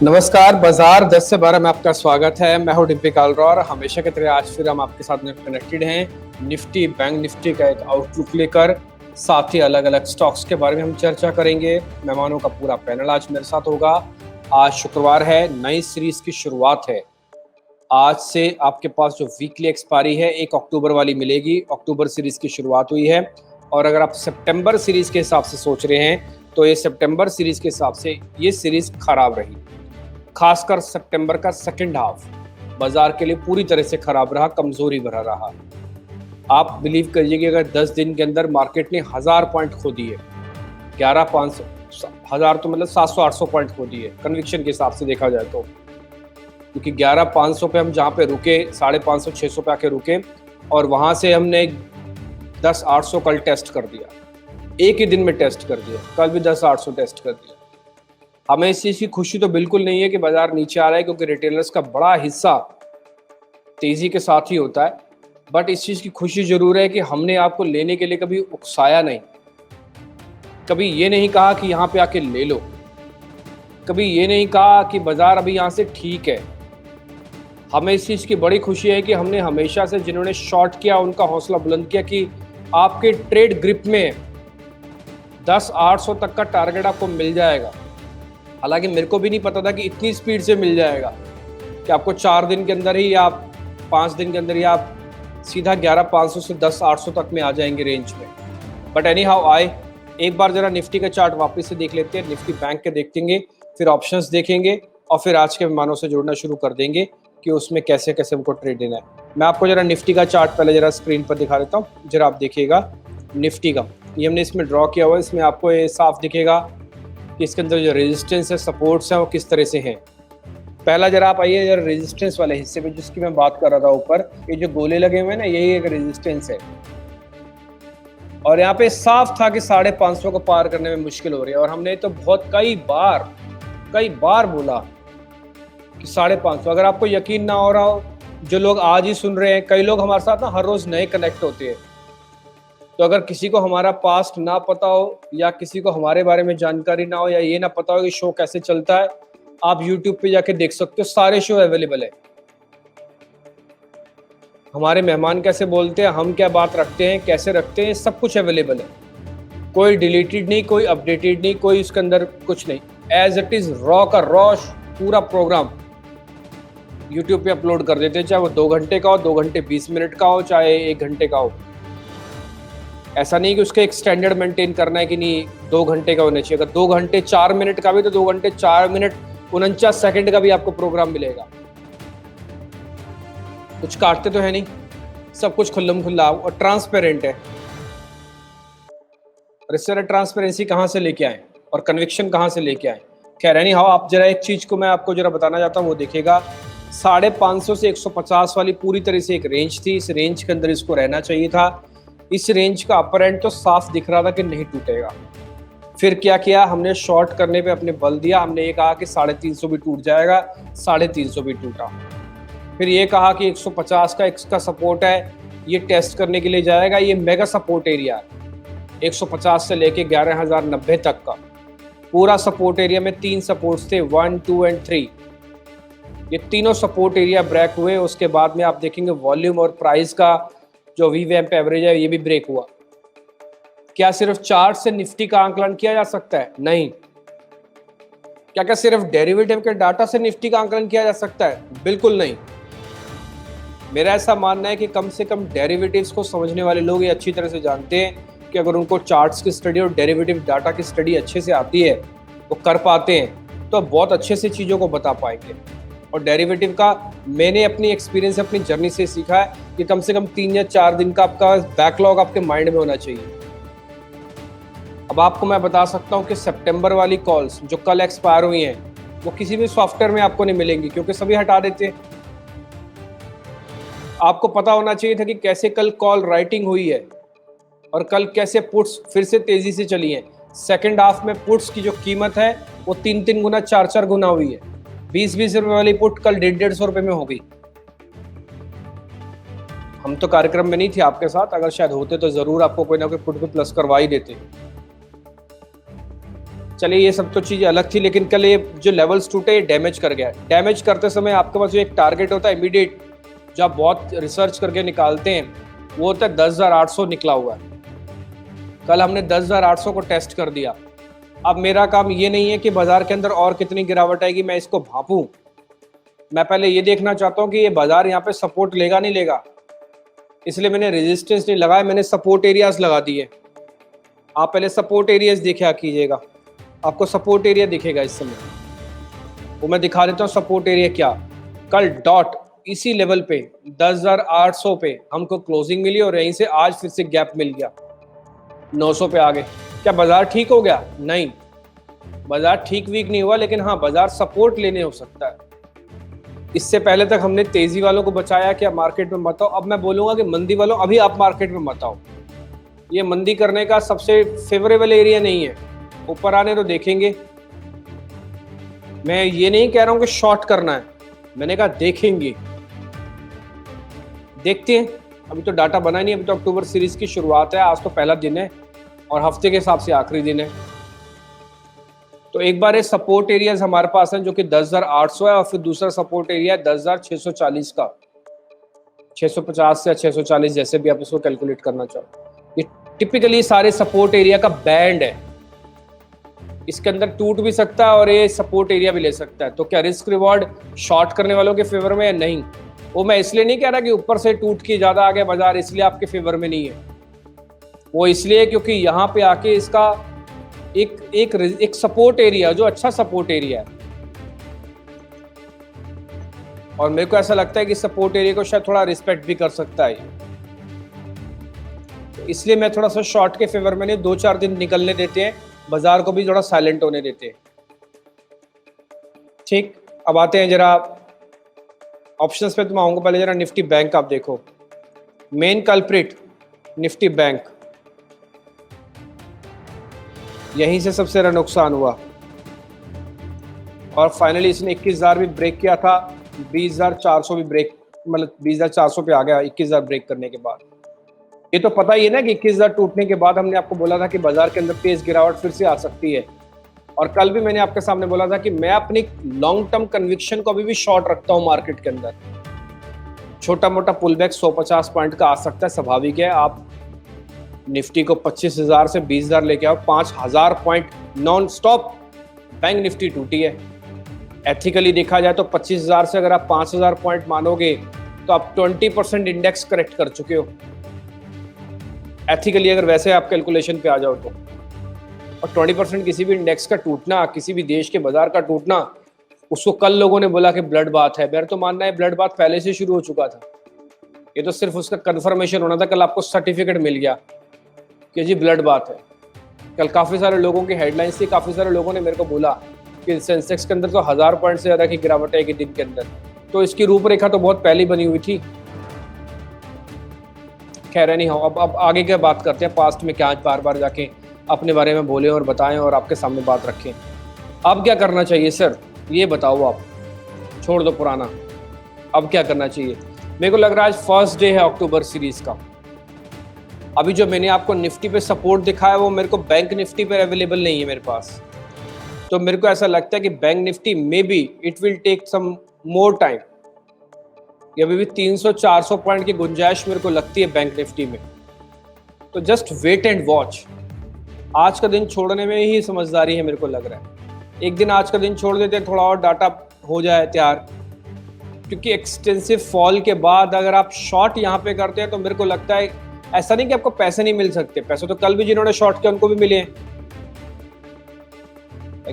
नमस्कार। बाजार 10 से 12 में आपका स्वागत है। मैं हूं डिम्पी कालरा और हमेशा की तरह आज फिर हम आपके साथ में कनेक्टेड हैं निफ्टी बैंक निफ्टी का एक आउटलुक लेकर। साथ ही अलग अलग स्टॉक्स के बारे में हम चर्चा करेंगे। मेहमानों का पूरा पैनल आज मेरे साथ होगा। आज शुक्रवार है, नई सीरीज की शुरुआत है। आज से आपके पास जो वीकली एक्सपायरी है 1 अक्टूबर वाली मिलेगी। अक्टूबर सीरीज की शुरुआत हुई है और अगर आप सितंबर सीरीज के हिसाब से सोच रहे हैं तो ये सितंबर सीरीज के हिसाब से ये सीरीज खराब रही। खासकर सितंबर का सेकंड हाफ बाजार के लिए पूरी तरह से खराब रहा, कमजोरी भरा रहा। आप बिलीव करिए कि अगर 10 दिन के अंदर मार्केट ने 1000 पॉइंट खो दिए, 11,500 1000 तो मतलब 700-800 पॉइंट खो दिए कन्विक्शन के हिसाब से देखा जाए तो। क्योंकि 11,500 पे हम जहाँ पे रुके 550-600 पे आके रुके और वहां से हमने 10,800 कल टेस्ट कर दिया, एक ही दिन में टेस्ट कर दिया। कल भी 10,800 टेस्ट कर दिया। हमें इस चीज़ की खुशी तो बिल्कुल नहीं है कि बाजार नीचे आ रहा है, क्योंकि रिटेलर्स का बड़ा हिस्सा तेजी के साथ ही होता है। बट इस चीज़ की खुशी जरूर है कि हमने आपको लेने के लिए कभी उकसाया नहीं, कभी ये नहीं कहा कि यहाँ पे आके ले लो, कभी ये नहीं कहा कि बाजार अभी यहाँ से ठीक है। हमें इस चीज़ की बड़ी खुशी है कि हमने हमेशा से जिन्होंने शॉर्ट किया उनका हौसला बुलंद किया कि आपके ट्रेड ग्रिप में 10,800 तक का टारगेट आपको मिल जाएगा। हालांकि मेरे को भी नहीं पता था कि इतनी स्पीड से मिल जाएगा, कि आपको 4 दिन के अंदर ही या 5 दिन के अंदर ही आप सीधा 11,500 से 10,800 तक में आ जाएंगे रेंज में। बट एनी हाउ आए, एक बार जरा निफ्टी का चार्ट वापस से देख लेते हैं। निफ्टी बैंक के देखेंगे, फिर ऑप्शंस देखेंगे और फिर आज के मेहमानों से जुड़ना शुरू कर देंगे कि उसमें कैसे कैसे हमको ट्रेड देना है। मैं आपको जरा निफ्टी का चार्ट पहले जरा स्क्रीन पर दिखा देता हूँ, जरा आप देखिएगा निफ्टी का। ये हमने इसमें ड्रॉ किया हुआ है, इसमें आपको ये साफ दिखेगा कि इसके अंदर जो रेजिस्टेंस है, सपोर्ट्स हैं, वो किस तरह से हैं। पहला जरा आप आइए जरा रेजिस्टेंस वाले हिस्से पे, जिसकी मैं बात कर रहा था ऊपर, ये जो गोले लगे हुए हैं ना, यही एक रेजिस्टेंस है। और यहाँ पे साफ था कि 550 को पार करने में मुश्किल हो रही है। और हमने तो बहुत कई बार बोला कि 550। अगर आपको यकीन ना हो रहा हो, जो लोग आज ही सुन रहे हैं, कई लोग हमारे साथ ना हर रोज नए कनेक्ट होते हैं, तो अगर किसी को हमारा पास्ट ना पता हो या किसी को हमारे बारे में जानकारी ना हो या ये ना पता हो कि शो कैसे चलता है, आप YouTube पे जाके देख सकते हो, सारे शो अवेलेबल है। हमारे मेहमान कैसे बोलते हैं, हम क्या बात रखते हैं, कैसे रखते हैं, सब कुछ अवेलेबल है। कोई डिलीटेड नहीं, कोई अपडेटेड नहीं, कोई इसके अंदर कुछ नहीं। एज इट इज रॉ का रॉ पूरा प्रोग्राम YouTube पे अपलोड कर देते हैं, चाहे वो 2 घंटे का हो, 2 घंटे 20 मिनट का हो, चाहे 1 घंटे का हो। ऐसा नहीं कि उसके एक स्टैंडर्ड मेंटेन करना है कि नहीं 2 घंटे का होना चाहिए। अगर 2 घंटे 4 मिनट का भी, तो 2 घंटे 4 मिनट 49 सेकंड का भी आपको प्रोग्राम मिलेगा। कुछ काटते तो है नहीं, सब कुछ खुल्लम खुल्ला और ट्रांसपेरेंट है। और इस तरह ट्रांसपेरेंसी कहाँ से लेके आए और कन्विक्शन कहाँ से लेके आए। खैर एनी हाउ, आप जरा एक चीज को मैं आपको जरा बताना चाहता हूँ, वो देखिएगा। 550 से 150 वाली पूरी तरह से एक रेंज थी। इस रेंज के अंदर इसको रहना चाहिए था। इस रेंज का अपर एंड तो साफ दिख रहा था कि नहीं टूटेगा। फिर क्या किया हमने, शॉर्ट करने पे अपने बल दिया। हमने ये कहा कि 350 भी टूट जाएगा, 350 भी टूटा। फिर ये कहा कि 150 का इसका सपोर्ट है, ये टेस्ट करने के लिए जाएगा। ये मेगा सपोर्ट एरिया है, 150 से लेके 11,090 तक का पूरा सपोर्ट एरिया में 3 सपोर्ट्स थे, 1, 2 एंड 3। ये तीनों सपोर्ट एरिया ब्रेक हुए। उसके बाद में आप देखेंगे वॉल्यूम और प्राइस का जो वीवैम्प एवरेज है, ये भी ब्रेक हुआ। क्या सिर्फ चार्ट से निफ्टी का आंकलन किया जा सकता है? नहीं। क्या सिर्फ डेरिवेटिव के डाटा से निफ्टी का आंकलन किया जा सकता है? बिल्कुल नहीं। मेरा ऐसा मानना है कि कम से कम डेरिवेटिव्स को समझने वाले लोग ये अच्छी तरह से जानते हैं कि अगर उनको चार्ट्स की स्टडी और डेरिवेटिव डाटा की स्टडी अच्छे से आती है, वो कर पाते हैं, तो बहुत अच्छे से चीज़ों को बता पाएंगे। और डेरिवेटिव का मैंने अपनी एक्सपीरियंस, अपनी जर्नी से सीखा है कि कम से कम 3 या 4 दिन का आपका बैकलॉग आपके माइंड में होना चाहिए। अब आपको मैं बता सकता हूँ कि सितंबर वाली कॉल्स जो कल एक्सपायर हुई हैं, वो किसी भी सॉफ्टवेयर में आपको नहीं मिलेंगी, क्योंकि सभी हटा देते हैं। आपको पता होना चाहिए था कि कैसे कल कॉल राइटिंग हुई है और कल कैसे पुट्स फिर से तेजी से चली है। सेकेंड हाफ में पुट्स की जो कीमत है वो 3-3 गुना 4-4 गुना हुई है। 20-20 रुपए वाली पुट कल 150-150 रुपए में हो गई। हम तो कार्यक्रम में नहीं थे आपके साथ, अगर शायद होते तो जरूर आपको कोई ना कोई पुट पे प्लस करवा ही देते। चलिए ये सब तो चीज़ें अलग थी, लेकिन कल ये जो लेवल्स टूटे ये डैमेज कर गया। डैमेज करते समय आपके पास जो एक टारगेट होता है इमीडिएट, जो आप बहुत रिसर्च करके निकालते हैं, वो होता है 10,800 निकला हुआ है। कल हमने 10,800 को टेस्ट कर दिया। अब मेरा काम ये नहीं है कि बाजार के अंदर और कितनी गिरावट आएगी मैं इसको भांपूं। मैं पहले ये देखना चाहता हूँ कि ये बाजार यहाँ पे सपोर्ट लेगा नहीं लेगा, इसलिए मैंने रेजिस्टेंस नहीं लगाया, मैंने सपोर्ट एरियाज लगा दिए। आप पहले सपोर्ट एरियाज देखा कीजिएगा, आपको सपोर्ट एरिया दिखेगा इस समय, वो मैं दिखा देता हूँ सपोर्ट एरिया क्या। कल डॉट इसी लेवल पे 10,800 पे हमको क्लोजिंग मिली और यहीं से आज फिर से गैप मिल गया, 900 पे आ गए। क्या बाजार ठीक हो गया? नहीं, बाजार ठीक वीक नहीं हुआ, लेकिन हाँ बाजार सपोर्ट लेने हो सकता है। इससे पहले तक हमने तेजी वालों को बचाया कि आप मार्केट में मत आओ, अब मैं बोलूंगा कि मंदी वालों अभी आप मार्केट में मत आओ। ये मंदी करने का सबसे फेवरेबल एरिया नहीं है, ऊपर आने तो देखेंगे। मैं ये नहीं कह रहा हूं कि शॉर्ट करना है, मैंने कहा देखेंगे, देखते हैं। अभी तो डाटा बना नहीं, अभी तो अक्टूबर सीरीज की शुरुआत है, आज तो पहला दिन है और हफ्ते के हिसाब से आखिरी दिन है। तो एक बार ये सपोर्ट एरियाज हमारे पास हैं जो कि 10,800 है, और फिर दूसरा सपोर्ट एरिया है 10,640 का, 650 या 640 जैसे भी आप इसको कैलकुलेट करना चाहो। ये टिपिकली सारे सपोर्ट एरिया का बैंड है, इसके अंदर टूट भी सकता है और ये सपोर्ट एरिया भी ले सकता है। तो क्या रिस्क रिवॉर्ड शॉर्ट करने वालों के फेवर में है? नहीं। वो मैं इसलिए नहीं कह रहा कि ऊपर से टूट के ज्यादा आ गया बाजार इसलिए आपके फेवर में नहीं है, वो इसलिए क्योंकि यहाँ पे आके इसका एक सपोर्ट एरिया जो अच्छा सपोर्ट एरिया है, और मेरे को ऐसा लगता है कि सपोर्ट एरिया को शायद थोड़ा रिस्पेक्ट भी कर सकता है, तो इसलिए मैं थोड़ा सा शॉर्ट के फेवर में नहीं, 2-4 दिन निकलने देते हैं, बाजार को भी थोड़ा साइलेंट होने देते हैं। ठीक, अब आते हैं जरा ऑप्शंस पे। तो मैं आऊंगा, पहले जरा निफ्टी बैंक आप देखो, मेन कल्प्रिट निफ्टी बैंक, यहीं से सबसे ज्यादा नुकसान हुआ और फाइनली इसने 21,000 भी ब्रेक किया था, 20,400 भी ब्रेक, मतलब 20,400 पे आ गया 21,000 ब्रेक करने के बाद। ये तो पता ही है ना कि 21,000 टूटने के बाद हमने आपको बोला था कि बाजार के अंदर तेज गिरावट फिर से आ सकती है, और कल भी मैंने आपके सामने बोला था कि मैं अपनी लॉन्ग टर्म कन्विक्शन को अभी भी शॉर्ट रखता हूं मार्केट के अंदर। छोटा मोटा पुल बैक 150 पॉइंट का आ सकता है, स्वाभाविक है। आप निफ्टी को 25,000 से 20,000 लेके आओ, 5,000 point non stop bank Nifty टूटी है। एथिकली देखा जाए तो 25,000 से अगर आप 5,000 पॉइंट मानोगे तो आप 20% इंडेक्स करेक्ट कर चुके हो एथिकली, अगर वैसे आप कैलकुलेशन पे आ जाओ तो। और 20% किसी भी इंडेक्स का टूटना, किसी भी देश के बाजार का टूटना, उसको कल लोगों ने बोला कि ब्लड बाथ है। मेरा तो मानना है ब्लड बाथ पहले से शुरू हो चुका था, ये तो सिर्फ उसका कंफर्मेशन होना था। कल आपको सर्टिफिकेट मिल गया कि जी ब्लड बाथ है। कल काफ़ी सारे लोगों की हेडलाइंस थी, काफ़ी सारे लोगों ने मेरे को बोला कि सेंसेक्स के अंदर तो 1000 पॉइंट से ज़्यादा की गिरावट है कि दिन के अंदर, तो इसकी रूपरेखा तो बहुत पहले बनी हुई थी। खैर नहीं हो, अब आगे क्या बात करते हैं, पास्ट में क्या बार बार जाके अपने बारे में बोलें और बताएं और आपके सामने बात रखें। अब क्या करना चाहिए सर, ये बताओ आप, छोड़ दो पुराना, अब क्या करना चाहिए। मेरे को लग रहा है आज फर्स्ट डे है अक्टूबर सीरीज का। अभी जो मैंने आपको निफ्टी पे सपोर्ट दिखाया वो मेरे को बैंक निफ्टी पर अवेलेबल नहीं है मेरे पास, तो मेरे को ऐसा लगता है कि bank Nifty maybe it will take some more time. ये अभी भी 300-400 पॉइंट की गुंजाइश मेरे को लगती है बैंक निफ्टी में, तो जस्ट वेट एंड वॉच। आज का दिन छोड़ने में ही समझदारी है मेरे को लग रहा है। एक दिन आज का दिन छोड़ देते हैं, थोड़ा और डाटा हो जाए तैयार, क्योंकि एक्सटेंसिव फॉल के बाद अगर आप शॉर्ट यहाँ पे करते हैं तो मेरे को लगता है ऐसा नहीं कि आपको पैसे नहीं मिल सकते, पैसे तो कल भी जिन्होंने शॉर्ट किया उनको भी मिले हैं।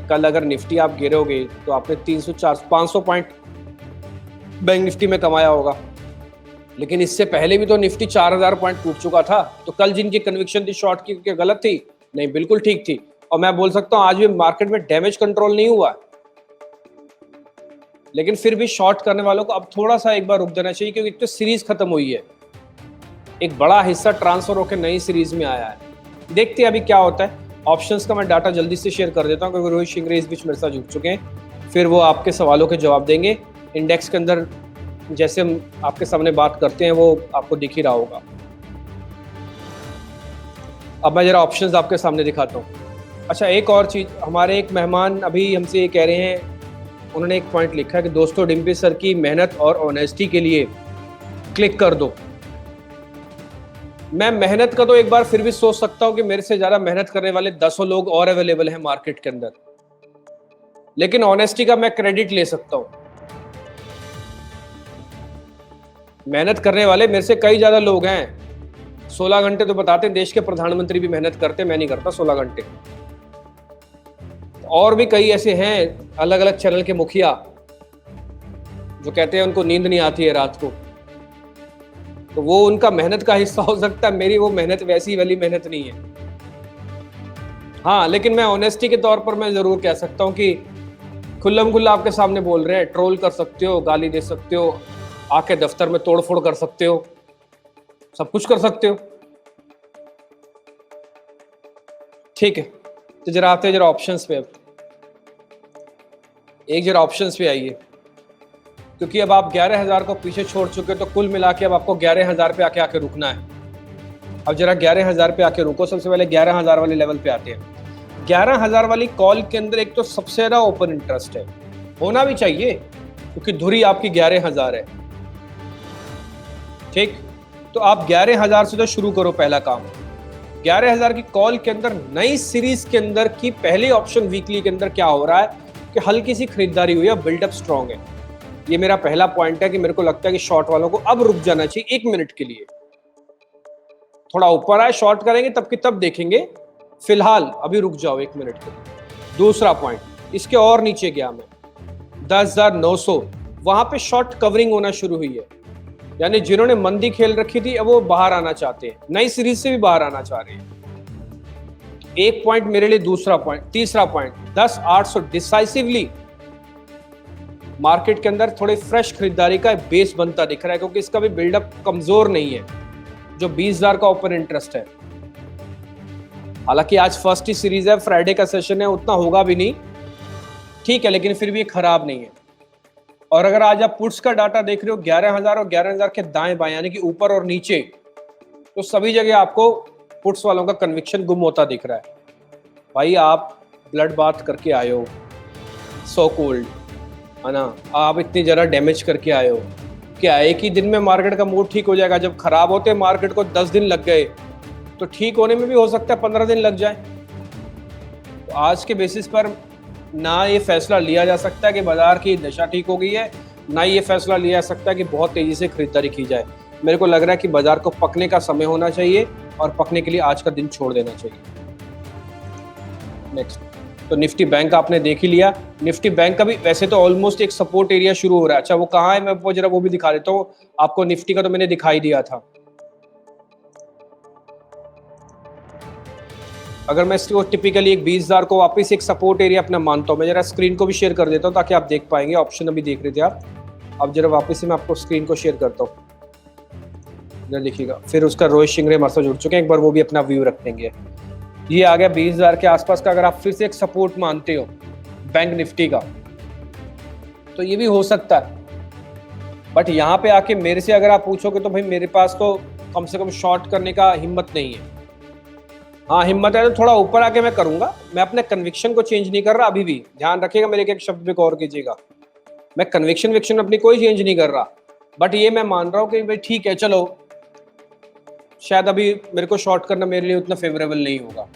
कल अगर निफ्टी आप गिरोगे तो आपने 300-400-500 पॉइंट बैंक निफ्टी में कमाया होगा, लेकिन इससे पहले भी तो निफ्टी 4,000 पॉइंट टूट चुका था। तो कल जिनकी कन्विक्शन थी शॉर्ट की क्या गलत थी? नहीं, बिल्कुल ठीक थी। और मैं बोल सकता हूं आज भी मार्केट में डैमेज कंट्रोल नहीं हुआ, लेकिन फिर भी शॉर्ट करने वालों को अब थोड़ा सा एक बार रुक देना चाहिए, क्योंकि तो सीरीज खत्म हुई है, एक बड़ा हिस्सा ट्रांसफर होकर नई सीरीज में आया है। देखते हैं अभी क्या होता है। ऑप्शंस का मैं डाटा जल्दी से शेयर कर देता हूं, क्योंकि रोहित शिंगरे इस बीच मेरे साथ जुड़ चुके हैं, फिर वो आपके सवालों के जवाब देंगे। इंडेक्स के अंदर जैसे हम आपके सामने बात करते हैं वो आपको दिख ही रहा होगा। अब मैं जरा ऑप्शंस आपके सामने दिखाता हूँ। अच्छा, एक और चीज़, हमारे एक मेहमान अभी हमसे ये कह रहे हैं, उन्होंने एक पॉइंट लिखा है कि दोस्तों डिम्पी सर की मेहनत और ऑनेस्टी के लिए क्लिक कर दो। मैं मेहनत का तो एक बार फिर भी सोच सकता हूं कि मेरे से ज्यादा मेहनत करने वाले दसों लोग और अवेलेबल हैं मार्केट के अंदर, लेकिन ऑनेस्टी का मैं क्रेडिट ले सकता हूं। मेहनत करने वाले मेरे से कई ज्यादा लोग हैं। 16 घंटे तो बताते हैं, देश के प्रधानमंत्री भी मेहनत करते, मैं नहीं करता 16 घंटे। और भी कई ऐसे हैं अलग अलग चैनल के मुखिया जो कहते हैं उनको नींद नहीं आती है रात को, तो वो उनका मेहनत का हिस्सा हो सकता है, मेरी वो मेहनत वैसी वाली मेहनत नहीं है। हाँ, लेकिन मैं ऑनेस्टी के तौर पर मैं जरूर कह सकता हूँ कि खुल्लम खुल्ला आपके सामने बोल रहे हैं, ट्रोल कर सकते हो, गाली दे सकते हो, आके दफ्तर में तोड़फोड़ कर सकते हो, सब कुछ कर सकते हो। ठीक है, तो जरा आते हैं जरा ऑप्शंस पे। अब एक जरा ऑप्शंस पे आइए, क्योंकि अब आप 11,000 को पीछे छोड़ चुके, तो कुल मिला के अब आपको 11,000 पे आके रुकना है। अब जरा 11,000 पे आके रुको। सबसे पहले 11,000 वाले लेवल पे आते हैं। 11,000 वाली कॉल के अंदर एक तो सबसे ज्यादा ओपन इंटरेस्ट है, होना भी चाहिए, क्योंकि धुरी आपकी 11,000 है। ठीक, तो आप 11,000 से तो शुरू करो पहला काम। 11,000 की कॉल के अंदर नई सीरीज के अंदर की पहली ऑप्शन वीकली के अंदर क्या हो रहा है कि हल्की सी खरीदारी हुई है, बिल्डअप स्ट्रॉन्ग है। ये मेरा पहला पॉइंट है कि मेरे को लगता है कि शॉर्ट वालों को अब रुक जाना चाहिए 1 मिनट के लिए। थोड़ा ऊपर आए शॉर्ट करेंगे तब की तब देखेंगे, फिलहाल अभी रुक जाओ 1 मिनट के लिए। दूसरा पॉइंट, इसके और नीचे गया मैं 10,900, वहां पे शॉर्ट कवरिंग होना शुरू हुई है, यानी जिन्होंने मंदी खेल रखी थी अब वो बाहर आना चाहते हैं, नई सीरीज से भी बाहर आना चाह रहे हैं। एक पॉइंट मेरे लिए। दूसरा पॉइंट, तीसरा पॉइंट 10,800 डिसाइसिवली मार्केट के अंदर थोड़ी फ्रेश खरीदारी का बेस बनता दिख रहा है, क्योंकि इसका भी बिल्डअप कमजोर नहीं है जो 20,000 का ओपन इंटरेस्ट है। हालांकि आज फर्स्ट ही सीरीज है, फ्राइडे का सेशन है, उतना होगा भी नहीं, ठीक है, लेकिन फिर भी खराब नहीं है। और अगर आज आप पुट्स का डाटा देख रहे हो 11,000 और 11,000 के दाएं बाएं यानी कि ऊपर और नीचे, तो सभी जगह आपको पुट्स वालों का कन्विक्शन गुम होता दिख रहा है। भाई आप ब्लड बाथ करके आए हो, सो कोल्ड है ना, आप इतनी जरा डैमेज करके आए हो, क्या एक ही दिन में मार्केट का मूड ठीक हो जाएगा? जब खराब होते मार्केट को 10 दिन लग गए, तो ठीक होने में भी हो सकता है 15 दिन लग जाए। तो आज के बेसिस पर ना ये फैसला लिया जा सकता है कि बाजार की दशा ठीक हो गई है, ना ये फैसला लिया जा सकता है कि बहुत तेजी से खरीदारी की जाए। मेरे को लग रहा है कि बाजार को पकने का समय होना चाहिए, और पकने के लिए आज का दिन छोड़ देना चाहिए। नेक्स्ट, तो निफ्टी बैंक आपने देख ही लिया। निफ्टी बैंक का भी वैसे तो ऑलमोस्ट एक सपोर्ट एरिया शुरू हो रहा है। अच्छा, वो कहाँ है, मैं वो जरा वो भी दिखा देता हूँ आपको। निफ्टी का तो मैंने दिखाई दिया था। अगर मैं इसको टिपिकली एक 20,000 को वापस एक सपोर्ट एरिया अपना मानता हूँ, मैं जरा स्क्रीन को भी शेयर कर देता हूँ ताकि आप देख पाएंगे। ऑप्शन अभी देख रहे थे आप, अब जरा वापस से मैं आपको स्क्रीन को शेयर करता हूँ, जरा देखिएगा। फिर उसका रोहित शिंगरे हमारे साथ जुड़ चुके हैं, एक बार वो भी अपना व्यू रख देंगे। ये आ गया 20,000 के आसपास का। अगर आप फिर से एक सपोर्ट मानते हो बैंक निफ्टी का, तो ये भी हो सकता है। बट यहाँ पे आके मेरे से अगर आप पूछोगे तो भाई मेरे पास तो कम से कम शॉर्ट करने का हिम्मत नहीं है। हाँ, हिम्मत है तो थोड़ा ऊपर आके मैं करूंगा। मैं अपने कन्विक्शन को चेंज नहीं कर रहा अभी भी, ध्यान रखिएगा मेरे एक शब्द पे गौर कीजिएगा। मैं कन्विक्शन विक्शन अपनी कोई चेंज नहीं कर रहा, बट ये मैं मान रहा हूँ कि भाई ठीक है, चलो शायद अभी मेरे को शॉर्ट करना मेरे लिए उतना फेवरेबल नहीं होगा।